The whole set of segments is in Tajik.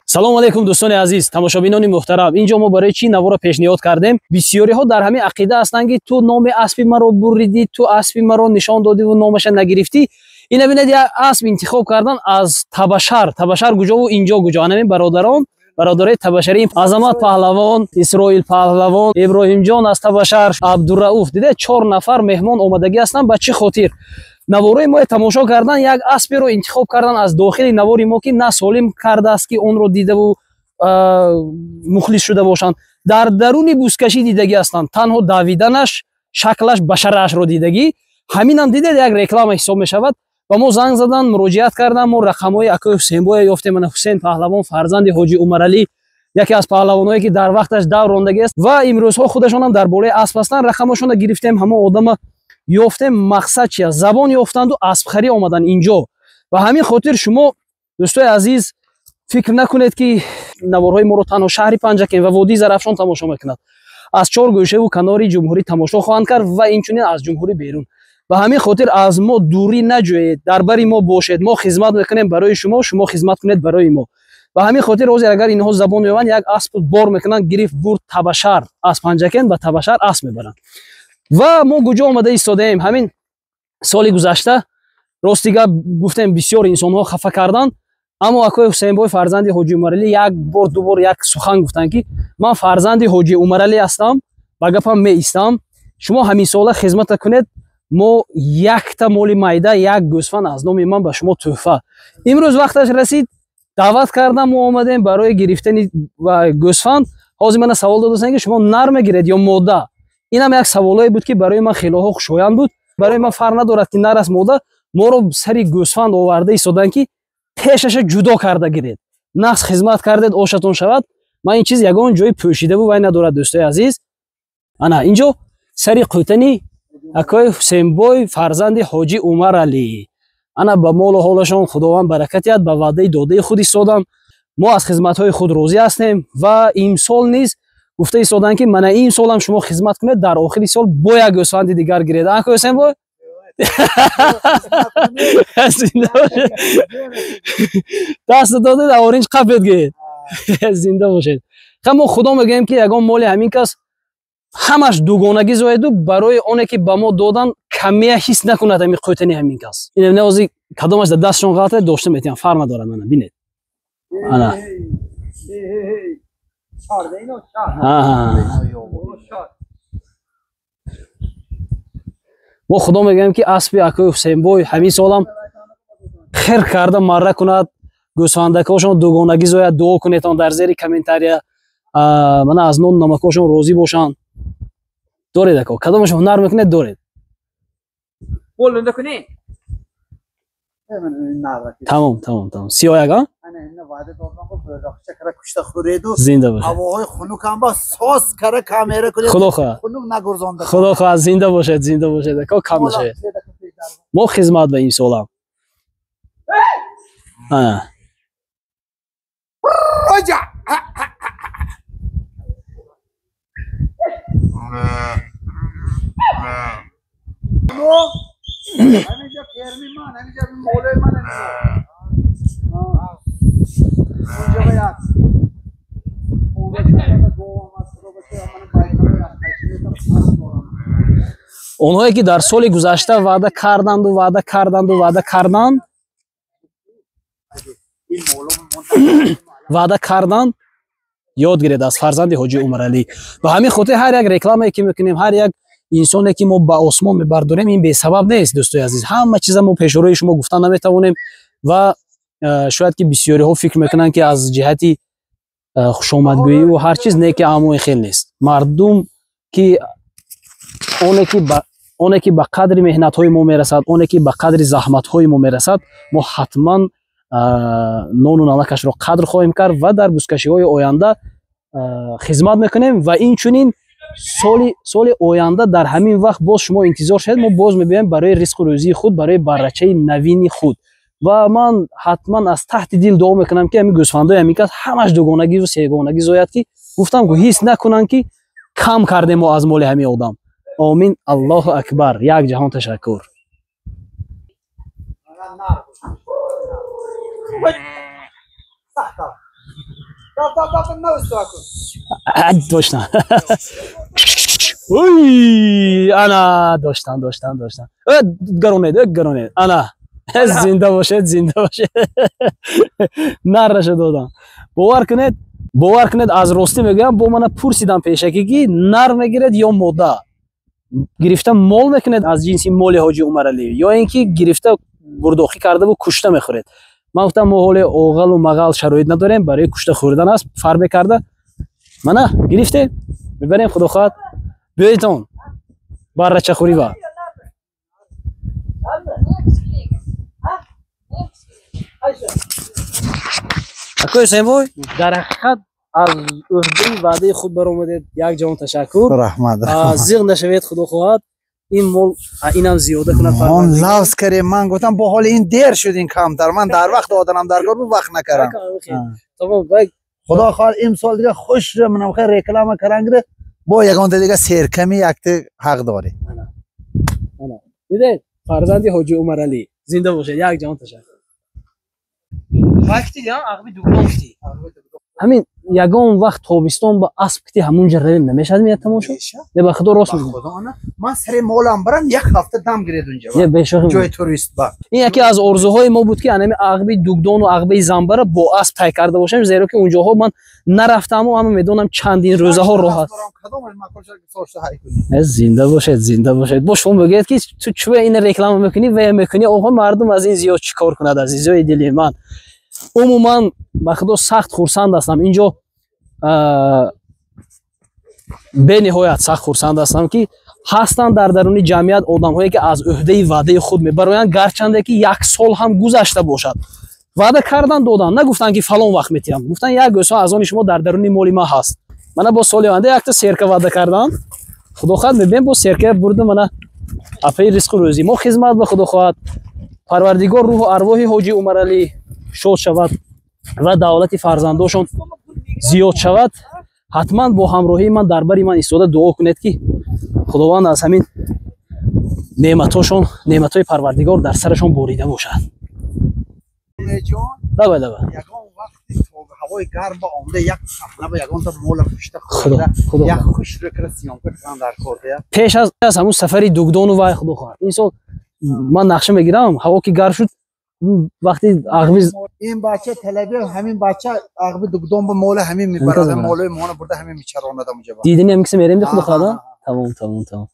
салом алейкум дӯстони азиз, тамошобинони муҳтарам. Инҷо мо барои чӣ навора пешниҳод кардем? Бисёриҳо дар ҳамин ақида ҳастанд ки ту номи аспи маро буридӣ, ту аспи маро нишон додиву номаша нагирифтӣ. Ина бинед як асп интихоб кардан аз Табашар. Табашар куҷову инҷо куҷо? Ана ин бародарон, бародари табашарӣ, Азамат Паҳлавон, Исроил Паҳлавон, Иброҳимҷон аз Табашар, Абдурауф. Дидед 4 нафар меҳмон омадагӣ ҳастанд. Ба чӣ хотир? навораи мо тамошо кардан, як асперо интихоб кардан аз дохили навори мо ки на солим кардааст ки онро дидаву мухлис шуда бошанд. Дар даруни бузкашӣ дидагӣ ҳастанд. Танҳо давиданаш, шаклаш, башараашро дидагӣ. Ҳаминам дидед як реклама ҳисоб мешавад. Ба мо занг задан, муроҷиат кардан, мо рақамҳои акои Ҳусейнбоя ёфтем. Ана Ҳусейн Паҳлавон, фарзанди ҳоҷи Умаралӣ, яке аз паҳлавонҳое ки дар вақташ давр рондагӣ аст ва имрӯзҳо худашонам дар болаи асп ҳастанд. Рақамашонро гирифтем, ҳама одама ёфтем. Мақсад чи аст? Забон ёфтанду аспхарӣ омадан инҷо. Ба ҳамин хотир шумо дӯстои азиз фикр накунед ки наворҳои моро танҳо шаҳри Панҷакен ва Водии Зарафшон тамошо мекунад. Аз 4 гӯшаву канори ҷумҳурӣ тамошо хоҳанд кард ва инчунин аз ҷумҳурӣ берун. Ба ҳамин хотир аз мо дурӣ наҷӯед, дар бари мо бошед. Мо хизмат мекунем барои шумо, шумо хизмат кунед барои мо. Ба ҳамин хотир ҳозир агар инҳо забон ёбанд, як асп бор мекунанд, гирифт бурд Табашар, аз Панҷакен ба Табашар асп мебаранд. Ва мо куҷо омада истодаем? Ҳамин соли гузашта рости гап гуфтем, бисёр инсонҳо хафа карданд. Аммо акои Ҳусейнбой, фарзанди ҳоҷи Умаралӣ, як бор ду бор як сухан гуфтанд ки ман фарзанди ҳоҷи Умаралӣ ҳастам, ба гапам меистам, шумо ҳамисола хизмата кунед, мо якта моли майда, як гӯсфанд аз номи ман ба шумо тӯҳфа. Имрӯз вақташ расид, даъват кардам, мо омадем барои гирифтани гӯсфанд. Ҳозир мана савол додастанд ки шумо нар мегиред ё модда? Инам як саволое буд ки барои ман хелоҳо хушоянд буд. Барои ман фарқ надорад ки нар аст модда, моро сари гӯсфанд оварда истодан ки пешаша ҷудо карда гиред, нақс хизмат кардед, ошатон шавад. Ман ин чиз ягон ҷои пӯшидаву вай надорад дӯстои азиз. Ана инҷо сари қӯтани акои Ҳусейнбой, фарзанди ҳоҷи Умаралӣ. Ана ба молу ҳолашон худованд баракат диҳад, ба ваъдаи додаи худ истоданд. Мо аз хизматҳои худ розӣ ҳастем ва имсол низ гуфта истоданд ки мана ин солам шумо хизмат кунед, дар охири сол бо як гӯсфанди дигар гиред. Акои Ҳусейнбой даст додед, аваринҷ қабед гиред. Зинда бошед. Ха мо худо мегӯем ки ягон моли ҳамин кас ҳамаш дугонагӣ зояду барои оне ки ба мо додан камия ҳис накунад ҳамин қӯтани ҳамин кас. Ин ҳозир кадомаш дар дастшон ғалате дошта метиҳам, фарқ надорад. Мана бинед. Ана мо худо мегӯем ки аспи акои Ҳусейнбой ҳамин солам хер карда марра кунад, гӯсфандакҳошон дугонагӣ зояд. Дуо кунедтон дар зери комментария. Мана аз нон намакҳошон розӣ бошанд. Доред ако? Кадомашон ҳунар мекунед? Доред? Тамом. Сиёяк а? Зинда бошед. Худо хоҳад. Зинда бошед, зинда бошед ако, кам нашавед. Мо хизмат ба ин солам. Ана онҳое ки дар соли гузашта ваъда карданд, ёд гиред аз фарзанди ҳоҷи Умаралӣ. Ба ҳамин хотир ҳар як рекламае ки мекунем, ҳар як инсоне ки мо ба осмон мебардорем, ин бесабаб нест дӯстои азиз. Ҳама чиза мо пешрои шумо гуфтан наметавонем ва шояд ки бисёриҳо фикр мекунанд ки аз ҷиҳати хушомадгӯиву ҳар чиз не ки аммо ин хел нест. Мардум ки оне ки ба қадри меҳнатҳои мо мерасад, оне ки ба қадри заҳматҳои мо мерасад, мо ҳатман нону намакашро қадр хоҳем кард ва дар бузкашиҳои оянда хизмат мекунем ва инчунин соли оянда дар ҳамин вақт боз шумо интизор шавед, мо боз мебиёем барои ризқу рӯзии худ, барои баррачаи навини худ. Ва ман ҳатман аз таҳти дил дуо мекунам ки ҳамин гӯсфандои ҳамин кас ҳамаш дугонагиву сегонагӣ зояд ки гуфтам ҳис накунанд ки кам кардем мо аз моли ҳамин одам. Амин. Аллоҳу акбар. Як ҷаҳон ташаккур. Доштам. Уй, ана доштам. Гаронед. Ана. Зинда бошед. Нарраша додам. Бовар кунед, аз ростӣ мегӯям, бо мана пурсидам пешакӣ ки нар мегиред ё модда. Гирифта мол мекунед аз ҷинси моли Ҳоҷи Умаралӣ, ё ин ки гирифта бурдохӣ кардаву кушта мехӯред. Ман гуфтам мо ҳоли оғалу мағал шароит надорем, барои кушта хӯрдан аст, фарме карда. Мана гирифтем, мебарем худохоҳад. Биёитон. Баррачахӯрӣ ва. Акои Ҳусейнбой, дар ҳақиқат аз ӯҳдаи ваъдаи худ баромадед. Як ҷаҳон ташаккур. Раҳмат. Зиғ нашавед, худо хоҳад. ин мол инам зиёда кунад. Он лавз карем. Ман гуфтам бо ҳоли ин дер шуд, ин камтар. Ман дар вақт оданам дар кор бу вақт накардам. Тамом, бай. Худо хоҳад имсол дига хуш менам хай реклама карангре бо ягонта дига серками якти ҳақ дорӣ. Ана. Дидед? Фарзанди Ҳоҷи Умаралӣ. Зинда бошед. Як ҷаҳон ташаккур. Вақти ям ағби дугон гуфти. Ҳамин ягон вақт тобистон ба асп кити ҳамунҷа равем намешад меяд тамошо? Не ба худо рост мегӯям. Ман сари молам барам як ҳафта дам гиред унҷа. Не бешохи. Ҷои турист ба. Ин яке аз орзуҳои мо буд ки анами ағби дугдону ағби замбара бо асп тай карда бошем, зеро ки унҷоҳо ман нарафтаму ама медонам чандин рӯзаҳо роҳат. Зинда бошед. Бо шумо мегӯед ки ту чӯя ин реклама мекунӣ ва мекунӣ, оҳо мардум аз ин зиёд чӣ кор кунад азизои дили ман. Умуман ба худо сахт хурсанд ҳастам. Инҷо бениҳоят сахт хурсанд ҳастам ки ҳастанд дар даруни ҷамъият одамҳое ки аз ӯҳдаи ваъдаи худ мебароянд, гарчанде ки як сол ҳам гузашта бошад. ваъда кардан доданд, нагуфтанд ки фалон вақт метиҳам. Гуфтанд як гӯсо аз они шумо дар даруни моли ман ҳаст. Мана бо соли оянда якта серка ваъда карданд. Худохоҳад мебем бо серка бурда мана апаи ризқу рӯзӣ. Мо хизмат ба худо хоҳад. Парвардигор рӯҳу арвоҳи Ҳоҷи Умаралӣ шод шавад ва давлати фарзандошон зиёд шавад. ҳатман бо ҳамроҳии ман дар бари ман истода дуо кунед ки худованд аз ҳамин неъматошон, неъматҳои Парвардигор дар сарашон борида бошад. Давай. Ягон вақти ҳавои гарм ба омда як сафна ба ягонта мола кушта хӯрда. Як хушро кара сиёмка кан дар корда. Пеш аз ҳамун сафари дугдону вай худо хоҳад. Ин сол ман нақша мегирам, ҳаво ки гарм шуд, вақти ағби ин бача талаби ҳамин бача ағби дугдон ба мола ҳамин мебарад, молои мона бурда ҳамин мичаронад амуҷа ба. Дидини ҳамин киса мерем ди худо хоҳад. Тамом.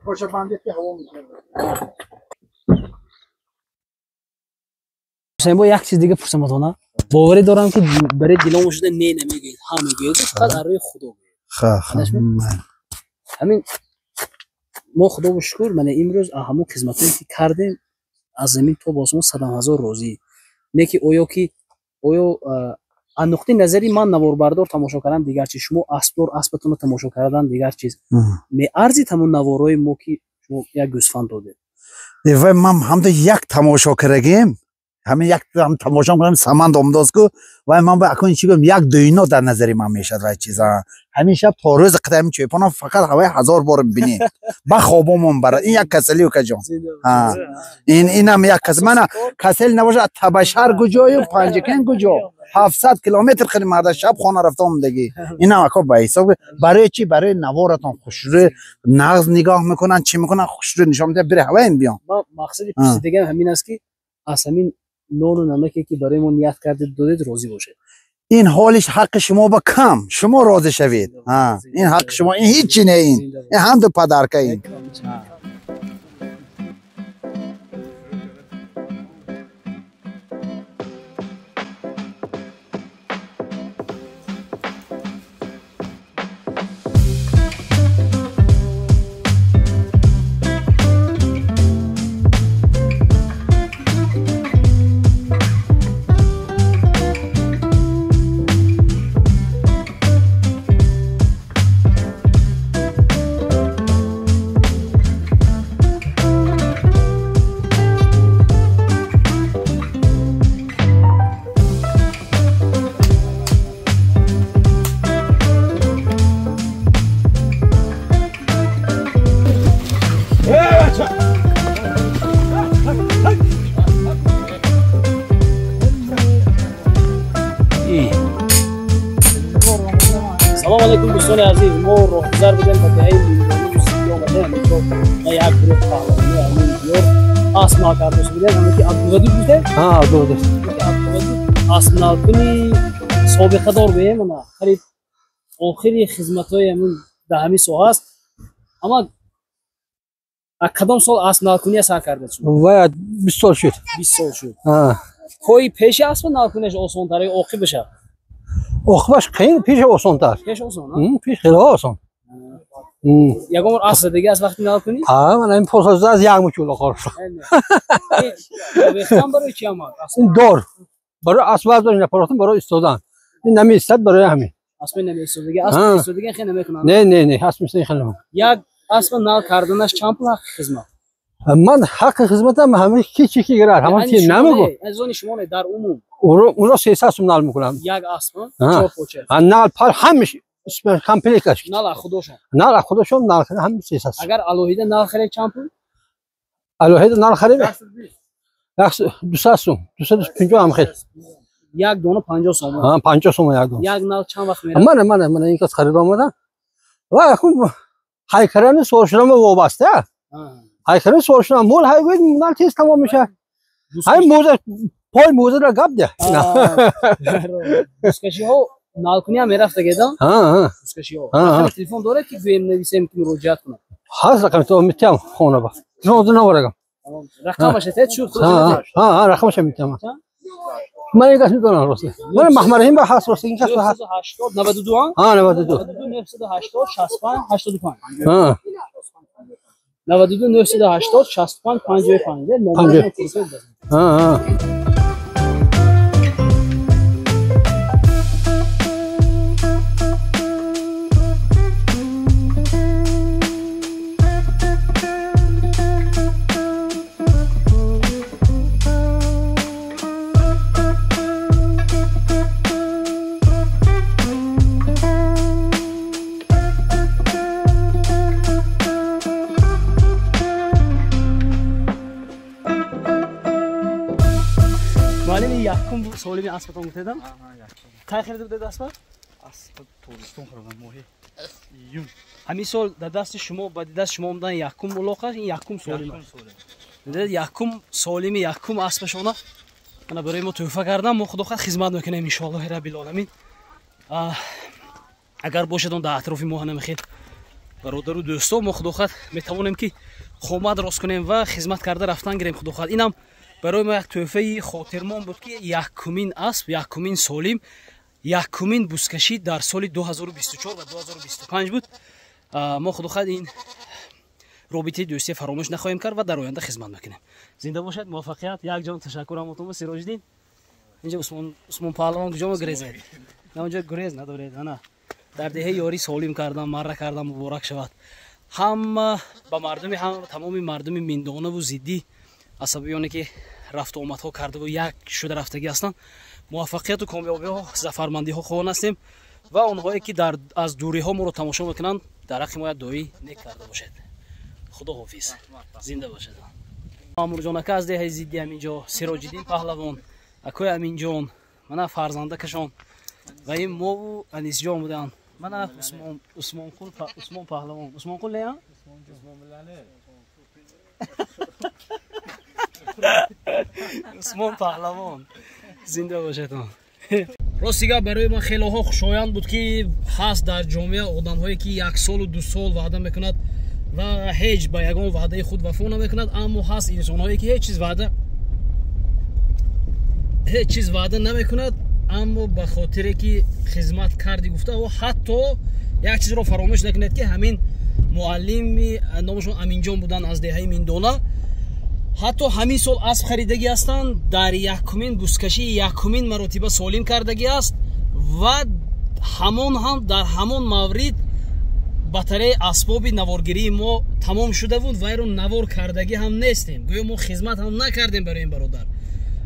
Поша бандет ки ҳаво мекунад. Ҳусейнбой, як чиз дига пурсам атона. Боварӣ дорам ки барои диломон шуда не намегӯед, ҳа мегӯед, фақат дар рӯи худо гӯед. Ҳамин мо худову шукр, мана имрӯз ҳамун хизматое ки кардем аз замин то ба осмон садам ҳазор розӣ. Не ки оё аз нуқтаи назари ман наворбардор тамошо кардан дигар чиз, шумо аспдор аспатонро тамошо кардан дигар чиз. Меарзид ҳамун наворои мо ки шумо як гӯсфанд додед. Вай мам ҳамда як тамошо карагем. ҳамин як тамошо кунам саманд омдоз ку вай ман ба акони чӣ гӯям як дуино дар назари ман мешад вай чиза. ҳамин шаб то рӯзи қадами чӯпонам фақат ҳавай 1000 бор бинем. Ба хобомон барад. ин як касали укаҷон. Инам як касал. Мана касали набошад табашар гуҷою панҷакен гуҷо. 700 километр хели марда шаб хона рафта омдагӣ. Инам ако ба ҳисоб барои чӣ? Барои наворатон хушрӯ нағз нигоҳ мекунанд, чӣ мекунанд, хушрӯ нишон медиҳад бире ҳаваин биён. Мақсади пурсидагам ҳамин аст ки аз ҳамин нону намаке ки барои мо ният кардед додед розӣ бошед. ин ҳолиш ҳаққи шумо ба кам, шумо розӣ шавед. Ин ҳаққи шумо, ин ҳичи не ин. Ин ҳамду падарка ин. چی؟ سلام علیکم دوستان عزیز. ما راهگذر بودیم به دهه میلیونی موسیقی آمده امریکا. ما یک گروه پهلوانی همین دیار اسم ناکردوش بودیم. همین که عبدالودی بوده؟ ها عبدالودی. اسم ناکنی سابقه دار بودیم. من قریب آخری خدمت‌های همین دهمی سال است. اما کدام سال اسم ناکنی سر کرده شما؟ باید 20 سال شد. 20 سال شد. کوئی پیش اسم ناکنیش آسان تره عاقب بشه؟ عاقبش خیلی پیش آسان تر. پیش آسان؟ پیش خیلی آسان. یکم اصل دیگه از وقتی ناکنی؟ من این پوست از یک مچول آخر شد. بختم برای چی آمد؟ این دار برای اسب دارین نپراتون برای استادان. این نمیستد برای همین. اسب نمیستد دیگه. اسب استاد دیگه خیلی نمیکنن. نه اسب میستن خیلی نمیکنن. یک اسب نال کردنش چند پول حق خدمت؟ من حق خدمتم همه چی گرار همه چی نمیگم. از اون شما در عموم اون 300 سوم نال میکنم. یک اسب چهار پوچه. نال پر همیشه اسم کامپلیکاش. نال خودشون. نال خودشون نال هم 300. اگر الوهیده نال خرید چند پول؟ الوهیده نال خرید 200 سوم 250 هم خرید. یک دونه 50 سوم. 50 سوم یک دونه. یک نال چند وقت میره؟ من این کس خرید آمدم. و خوب هایکران سوشنام وابسته. هایکران سوشنام مول هایوید نال تیز تمام میشه. های موزه پای موزه را گاب ده. بسکشی ها نالکنی هم میرفته گیدم. بسکشی ها. تلفن داره که گویم نویسیم که مراجعت کنم. هست رقم تو میتونم خونه با. نه نوارگم. رقمش هست شو. رقمش میتونم. من این کس میکنم راسته. من محمریم با هست راسته این کس با هست. 92 92 980 65 85 92 980 65 55 نمره فرصت بزنید. سوالمی اسبتون گفتم. کی خریده بودید اسب؟ اسب تورستون خریدم ماهی ایون. همین سال در دست شما با دست شما اومدن یکم ملاقات این یکم سالمی. دیدید یکم سالمی یکم اسبشونه. من برای ما توفه کردم ما خدا خدمت میکنیم ان شاء الله رب العالمین. اگر باشد اون در اطراف ما نمیخید برادر و دوستا ما خدا میتوانیم که خدمت راست کنیم و خدمت کرده رفتن گیریم خدا اینم برای ما یک توفه خاطرمان بود که یکمین اسب یکمین سالم یکمین بوسکشی در سال 2024 و 2025 بود. ما خدا این رابطه دوستی فراموش نخواهیم کرد و در آینده خدمت میکنیم. زنده باشد، موفقیت. یک جان تشکر ام سراج‌الدین. اینجا عثمان پهلوان کجا گریزه؟ نه اونجا گریز نداره. نه در دهه یاری سالم کردم مره کردم مبارک شود. هم با مردم هم تمام مردم میندانه و زیدی عصبیانی که رفت و آمد ها کرده و یک شده رفتگی هستند موفقیت و کامیابی ها ظفرمندی ها خواهان هستیم و اونهایی که از دوری ها ما رو تماشا میکنند در حق ما دعایی نیک کرده باشید. خدا حافظ. زنده باشید. مامور جان که از دهه زیدی همینجا سراج‌الدین پهلوان اکوی امین جان من فرزنده کشان و این ما و انیس جان بودن. من عثمان پهلوان عثمان قول لیا عثمان پهلوان. زنده باشید. راستیگه برای من خیلی ها خوشایند بود که هست در جامعه آدم هایی که 1 سال و 2 سال وعده میکند و هیچ با یگان وعده خود وفا نمیکند، اما هست انسان هایی که هیچ چیز وعده نمیکند اما به خاطر که خدمت کردی گفته و حتی یک چیز رو فراموش نکند که همین معلم نامشون امین جان بودن از دهه میندونه حتی همین سال اسب خریدگی هستند در یکمین بوسکشی یکمین مراتبه سالم کردگی است و همون هم در همون مورد بطره اسباب نوارگیری ما تمام شده بود و ایرون نوار کردگی هم نیستیم گویا ما خدمت هم نکردیم برای این برادر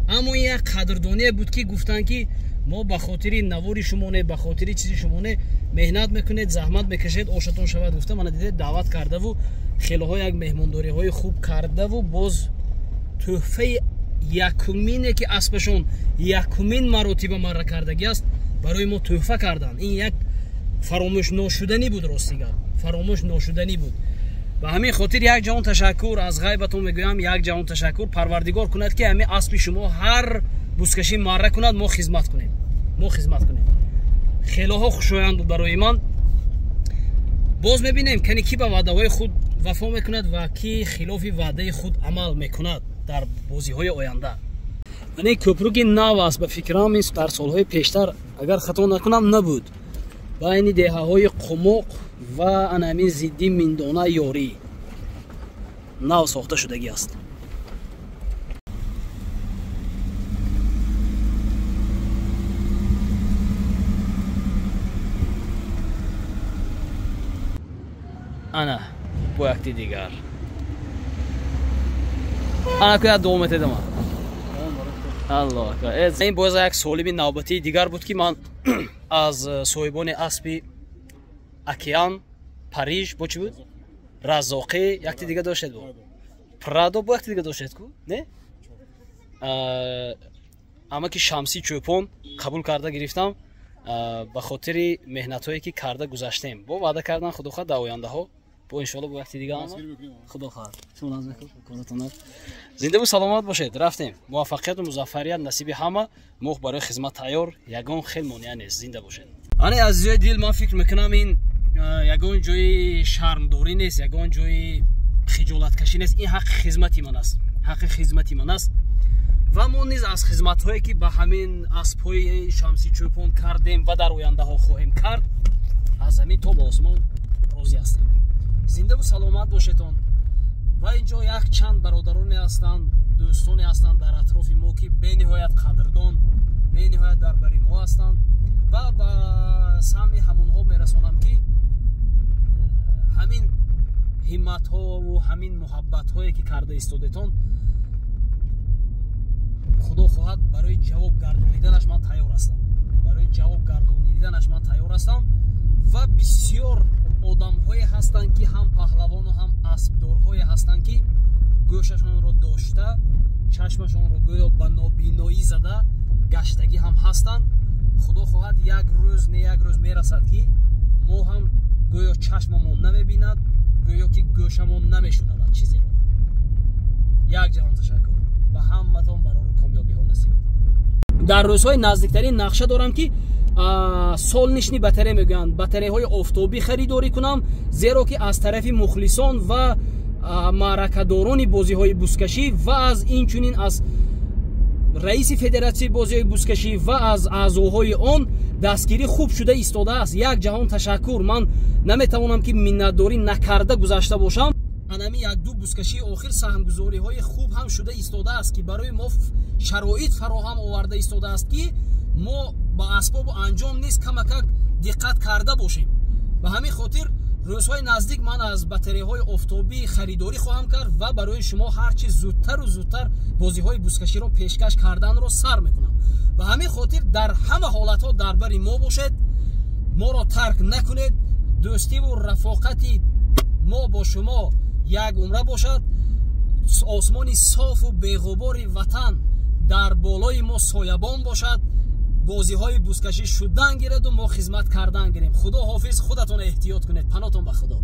اما یک قدردانی بود که گفتن که ما به خاطر نواری شمونه به خاطر چیزی شمونه مهنت میکنید زحمت میکشید آشتون شود گفته من دیده دعوت کرده و خیلی ها یک مهمانداری های خوب کرده و باز تحفه якумине ки аспашон якумин маротиба марра кардагӣ аст барои мо тӯҳфа карданд. Ин як фаромӯш ношуданӣ буд, рости гап фаромӯш ношуданӣ буд. ба ҳамин хотир як ҷаҳон ташаккур аз ғайбатон мегӯям, як ҷаҳон ташаккур. Парвардигор кунад ки ҳамин аспи шумо ҳар бузкашӣ марра кунад, мо хизмат кунем. Хелоҳо хушоянд буд барои ман. боз мебинем кани ки ба ваъдаҳои худ вафо мекунад ва ки хилофи ваъдаи худ амал мекунад дар бозиҳои оянда. Яъне кӯпруги нав аст, ба фикрам ин дар солҳои пештар агар хато накунам набуд, байни деҳаҳои Қумоқ ва анамин зидди Миндона ёрӣ нав сохта шудагӣ аст. ана бо якти дигар ана кӯя давом метедама. аллоҳ акбар. ин боз як солими навбатии дигар буд ки ман аз соҳибони аспи океан Париж бо чӣ буд Разоқӣ якти дигар доштед, бо Прадо бо якти дигар доштед ку не амаки Шамси Чӯпон қабул карда гирифтам ба хотири меҳнатҳое ки карда гузаштем. бо ваъда кардан худохоҳ дар ояндаҳо бо иншоалло бо якти дигар худохоҳ зинда бу саломат бошед. рафтем. муваффақияту музаффарият насиби ҳама. моҳ барои хизмат тайёр. ягон хел монеа нест. зинда бошед. ани азизои дил, ман фикр мекунам ин ягон ҷои шармдорӣ нест, ягон ҷои хиҷолаткашӣ нест. ин ҳаққи хизмати ман аст. ҳаққи хизмати ман аст. ва мо низ аз хизматҳое ки ба ҳамин аспҳои Шамси Чӯпон кардем ва дар ояндаҳо хоҳем кард, аз замин то ба осмон розӣ ҳастем. зиндаву саломат бошедон. ва инҷо як чанд бародароне ҳастанд, дӯстоне ҳастанд дар атрофи мо ки бениҳоят қадрдон, бениҳоят дар бари мо ҳастанд. ва ба самъи ҳамонҳо мерасонам ки ҳамин ҳимматҳову ҳамин муҳаббатҳое ки карда истодетон, худо хоҳад барои ҷавоб гардониданаш ман тайёр ҳастам. барои ҷавоб гардониданаш ман тайёр ҳастам. ва бисёр одамҳое ҳастанд ки ҳам паҳлавону ҳам аспдорҳое ҳастанд ки гӯшашонро дошта, чашмашонро гӯё ба нобиноӣ зада гаштагӣ ҳам ҳастанд. худо хоҳад як рӯз не як рӯз мерасад ки мо ҳам гӯё чашмамон намебинад, гӯё ки гӯшамон намешунавад чизеро. як ҷаҳон ташаккур. ба ҳаматон барори комёбиҳо насиб атон. дар рӯзҳои наздиктарин нақша дорам ки солнишни батарея мегӯянд, батареяҳои офтобӣ харидорӣ кунам, зеро ки аз тарафи мухлисон ва маъракадорони бозиҳои бузкашӣ ва аз инчунин аз раиси федератсияи бозиҳои бузкашӣ ва аз аъзоҳои он дастгирӣ хуб шуда истодааст. як ҷаҳон ташаккур. ман наметавонам ки миннатдорӣ накарда гузашта бошам. анами як-ду бузкашии охир саҳмгузориҳои хуб ҳам шуда истодааст ки барои мо шароит фароҳам оварда истодааст ки мо ба асбобу анҷом низ камакак диққат карда бошем. ба ҳамин хотир рӯзҳои наздик ман аз батареяҳои офтобӣ харидорӣ хоҳам кард ва барои шумо ҳарчи зудтару зудтар бозиҳои бузкаширо пешкаш карданро сар мекунам. ба ҳамин хотир дар ҳама ҳолатҳо дар бари мо бошед, моро тарк накунед. дӯстиву рафоқати мо бо шумо як умра бошад. осмони софу беғубори ватан дар болои мо соябон бошад. бозиҳои бузкашӣ шудан гираду мо хизмат кардан гирем. худо ҳофиз. худатон эҳтиёт кунед. панотон ба худо.